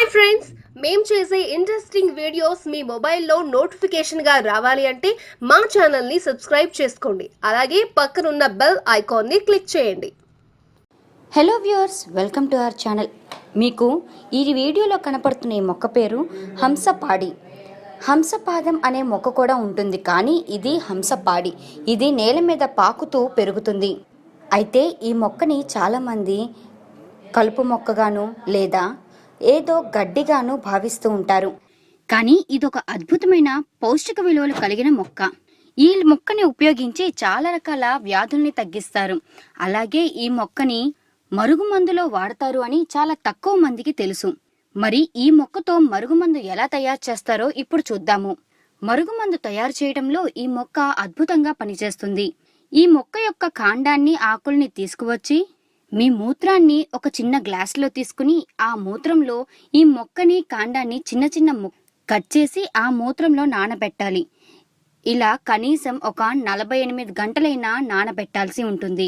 Hi friends, మేము చేసే interesting videos మీ మొబైల్లో నోటిఫికేషన్గా రావాలి అంటే మా ఛానల్ని సబ్స్క్రైబ్ చేసుకోండి. అలాగే పక్కనున్న బెల్ ఐకాన్ని క్లిక్ చేయండి. Hello viewers, welcome to our channel. మీకు ఈ వీడియోలో కనపడుతున్న ఈ మొక్క పేరు హంస పాడి. హంసపాదం అనే మొక్క కూడా ఉంటుంది, కానీ ఇది హంస పాడి. ఇది నేల మీద పాకుతూ పెరుగుతుంది. అయితే ఈ మొక్కని చాలామంది కలుపు మొక్కగాను లేదా ఏదో గడ్డిగాను భావిస్తూ ఉంటారు. కానీ ఇదొక అద్భుతమైన పౌష్టిక విలువలు కలిగిన మొక్క. ఈ మొక్కని ఉపయోగించి చాలా రకాల వ్యాధుల్ని తగ్గిస్తారు. అలాగే ఈ మొక్కని మరుగుమందులో వాడతారు అని చాలా తక్కువ మందికి తెలుసు. మరి ఈ మొక్కతో మరుగుమందు ఎలా తయారు చేస్తారో ఇప్పుడు చూద్దాము. మరుగుమందు తయారు చేయడంలో ఈ మొక్క అద్భుతంగా పనిచేస్తుంది. ఈ మొక్క యొక్క కాండాన్ని, ఆకుల్ని తీసుకువచ్చి మీ మూత్రాన్ని ఒక చిన్న గ్లాసులో తీసుకుని ఆ మూత్రంలో ఈ మొక్కని, కాండాన్ని చిన్న చిన్న కట్ చేసి ఆ మూత్రంలో నానబెట్టాలి. ఇలా కనీసం ఒక 48 గంటలైనా నానబెట్టాల్సి ఉంటుంది.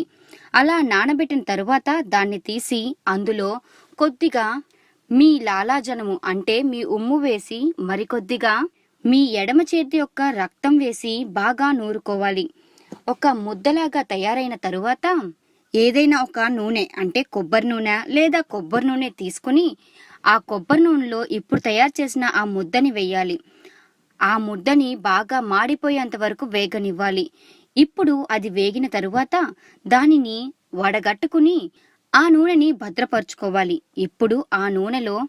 అలా నానబెట్టిన తరువాత దాన్ని తీసి అందులో కొద్దిగా మీ లాలాజలము అంటే మీ ఉమ్ము వేసి, మరికొద్దిగా మీ ఎడమ చేతి యొక్క రక్తం వేసి బాగా నూరుకోవాలి. ఒక ముద్దలాగా తయారైన తరువాత ఏదైనా ఒక నూనె అంటే కొబ్బరి నూనె లేదా కొబ్బరి నూనె తీసుకుని ఆ కొబ్బరి నూనెలో ఇప్పుడు తయారు చేసిన ఆ ముద్దని వేయాలి. ఆ ముద్దని బాగా మాడిపోయేంత వరకు వేగనివ్వాలి. ఇప్పుడు అది వేగిన తరువాత దానిని వడగట్టుకుని ఆ నూనెని భద్రపరుచుకోవాలి. ఇప్పుడు ఆ నూనెలో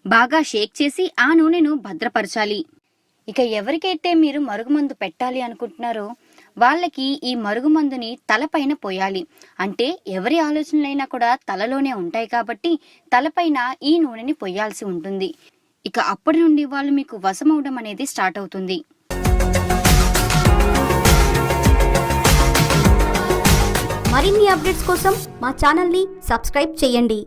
బాగా షేక్ చేసి ఆ నూనెను భద్రపరచాలి. ఇక ఎవరికైతే మీరు మరుగుమందు పెట్టాలి అనుకుంటున్నారో వాళ్ళకి ఈ మరుగుమందుని తలపైన పోయాలి. అంటే ఎవరి ఆలోచనలైనా కూడా తలలోనే ఉంటాయి కాబట్టి తలపైన ఈ నూనెని పొయ్యాల్సి ఉంటుంది. ఇక అప్పటి నుండి వాళ్ళు మీకు వశమవడం అనేది స్టార్ట్ అవుతుంది. మరిన్ని అప్డేట్స్ కోసం మా ఛానల్ని సబ్స్క్రైబ్ చేయండి.